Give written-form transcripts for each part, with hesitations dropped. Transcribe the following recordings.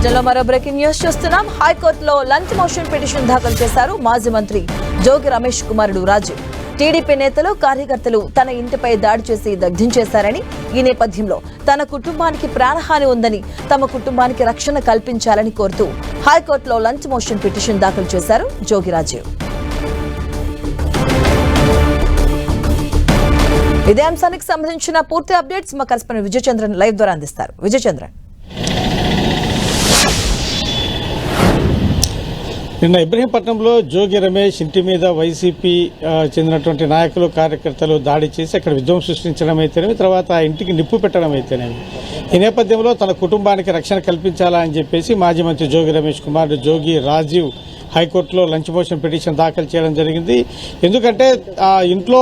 బులెటిన్లో మరో breaking news చూస్తున్నాం. హైకోర్టులో లంచ్ మోషన్ పిటిషన్ దాఖలు చేశారు మాజీ మంత్రి జోగి రమేష్ కుమారుడు రాజు. టీడీపీ నేతలు కార్యకర్తలు తన ఇంటిపై దాడి చేసి దగ్ధం చేశారని, ఈ నేపథ్యంలో తన కుటుంబానికి ప్రాణహాని ఉందని, తమ కుటుంబానికి రక్షణ కల్పించాలని కోరుతూ హైకోర్టులో లంచ్ మోషన్ పిటిషన్ దాఖలు చేశారు జోగిరాజు. ఇదే అంశానికి సంబంధించిన పూర్తి అప్డేట్స్ మా కరెస్పాండెంట్ విజయచంద్రన్ లైవ్ ద్వారా అందిస్తారు. విజయచంద్రన్, నిన్న ఇబ్రహీంపట్నంలో జోగి రమేష్ ఇంటి మీద వైసీపీ చెందినటువంటి నాయకులు కార్యకర్తలు దాడి చేసి అక్కడ విధ్వంసం సృష్టించడం అయితేనేమి, తర్వాత ఆ ఇంటికి నిప్పు పెట్టడం అయితేనేమి, ఈ నేపథ్యంలో తన కుటుంబానికి రక్షణ కల్పించాలని చెప్పేసి మాజీ మంత్రి జోగి రమేష్ కుమార్ జోగి రాజీవ్ హైకోర్టులో లంచ్ మోషన్ పిటిషన్ దాఖలు చేయడం జరిగింది. ఎందుకంటే ఆ ఇంట్లో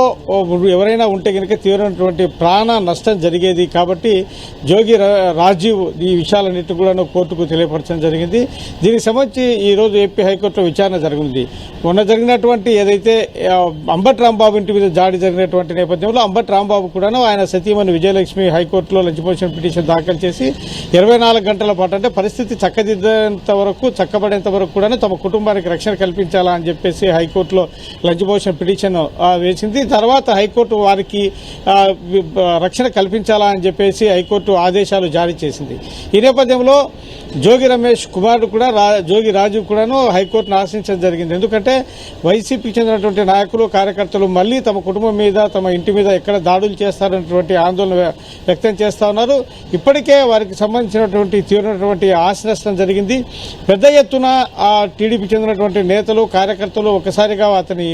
ఎవరైనా ఉంటే కనుక తీవ్రమైనటువంటి ప్రాణ నష్టం జరిగేది కాబట్టి జోగి రాజీవ్ ఈ విషయాలన్నిటి కూడా కోర్టుకు తెలియపరచడం జరిగింది. దీనికి సంబంధించి ఈరోజు ఏపీ హైకోర్టులో విచారణ జరిగింది. మొన్న జరిగినటువంటి ఏదైతే అంబటి రాంబాబు ఇంటి మీద దాడి జరిగినటువంటి నేపథ్యంలో అంబటి రాంబాబు కూడాను ఆయన సతీమణి విజయలక్ష్మి హైకోర్టులో లంచ్ మోషన్ పిటిషన్ దాఖలు చేసి 24 గంటల పాటు అంటే పరిస్థితి చక్కబడేంత వరకు కూడా తమ కుటుంబానికి రక్షణ కల్పించాలా అని చెప్పేసి హైకోర్టులో లంచ్ మోషన్ పిటిషన్ వేసింది. తర్వాత హైకోర్టు వారికి రక్షణ కల్పించాలా అని చెప్పేసి హైకోర్టు ఆదేశాలు జారీ చేసింది. ఈ నేపథ్యంలో జోగి రమేష్ కుమారుడు కూడా జోగి రాజు కూడాను హైకోర్టును ఆశ్రయించడం జరిగింది. ఎందుకంటే వైసీపీకి చెందినటువంటి నాయకులు కార్యకర్తలు మళ్లీ తమ కుటుంబం మీద తమ ఇంటి మీద ఎక్కడ దాడులు చేస్తారనేటువంటి ఆందోళన వ్యక్తం చేస్తా ఉన్నారు. ఇప్పటికే వారికి సంబంధించినటువంటి తీవ్రమైనటువంటి ఆస్తి నష్టం జరిగింది. పెద్ద ఎత్తున టీడీపీ చెందినటువంటి నేతలు కార్యకర్తలు ఒకసారిగా అతని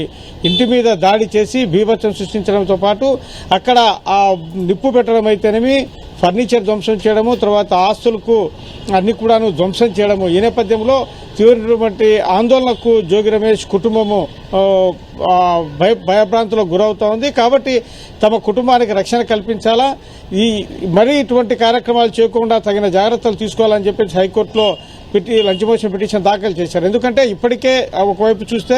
ఇంటి మీద దాడి చేసి బీభత్సం సృష్టించడంతో పాటు అక్కడ ఆ నిప్పు పెట్టడం అయితేనేమి, ఫర్నిచర్ ధ్వంసం చేయడము, తర్వాత ఆస్తులకు అన్ని కూడాను ధ్వంసం చేయడము, ఈ నేపథ్యంలో తీవ్రమైనటువంటి ఆందోళనకు జోగి రమేష్ కుటుంబము భయభ్రాంతులకు గురవుతా ఉంది. కాబట్టి తమ కుటుంబానికి రక్షణ కల్పించాలా, మరీ ఇటువంటి కార్యక్రమాలు చేయకుండా తగిన జాగ్రత్తలు తీసుకోవాలని చెప్పేసి హైకోర్టులో లంచ్ మోషన్ పిటిషన్ దాఖలు చేశారు. ఎందుకంటే ఇప్పటికే ఒకవైపు చూస్తే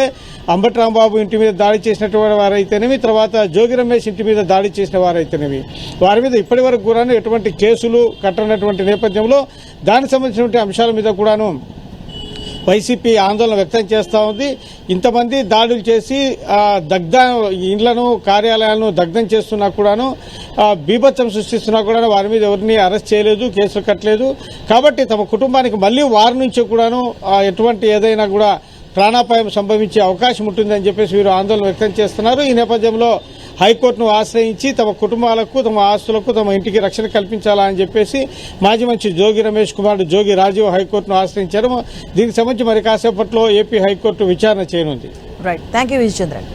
అంబటి రాంబాబు ఇంటి మీద దాడి చేసినటువంటి వారైతేనేమి, తర్వాత జోగి రమేష్ ఇంటి మీద దాడి చేసిన వారైతేనేమి, వారి మీద ఇప్పటి వరకు కూడా ఎటువంటి కేసులు కట్టనటువంటి నేపథ్యంలో దానికి సంబంధించినటువంటి అంశాల మీద కూడాను వైసీపీ ఆందోళన వ్యక్తం చేస్తూ ఉంది. ఇంతమంది దాడులు చేసి ఇండ్లను కార్యాలయాలను దగ్ధం చేస్తున్నా కూడాను, బీభత్సం సృష్టిస్తున్నా కూడా వారి మీద ఎవరిని అరెస్ట్ చేయలేదు, కేసులు కట్టలేదు. కాబట్టి తమ కుటుంబానికి మళ్లీ వారి నుంచి కూడాను ఎటువంటి ఏదైనా కూడా ప్రాణాపాయం సంభవించే అవకాశం ఉంటుందని చెప్పేసి వీరు ఆందోళన వ్యక్తం చేస్తున్నారు. ఈ నేపథ్యంలో హైకోర్టును ఆశ్రయించి తమ కుటుంబాలకు, తమ ఆస్తులకు, తమ ఇంటికి రక్షణ కల్పించాలా అని చెప్పేసి మాజీ మంత్రి జోగి రమేష్ కుమార్ జోగి రాజీవ్ హైకోర్టును ఆశ్రయించారు. దీనికి సంబంధించి మరి కాసేపట్లో ఏపీ హైకోర్టు విచారణ చేయనుంది. Right, thank you Vijayachandran.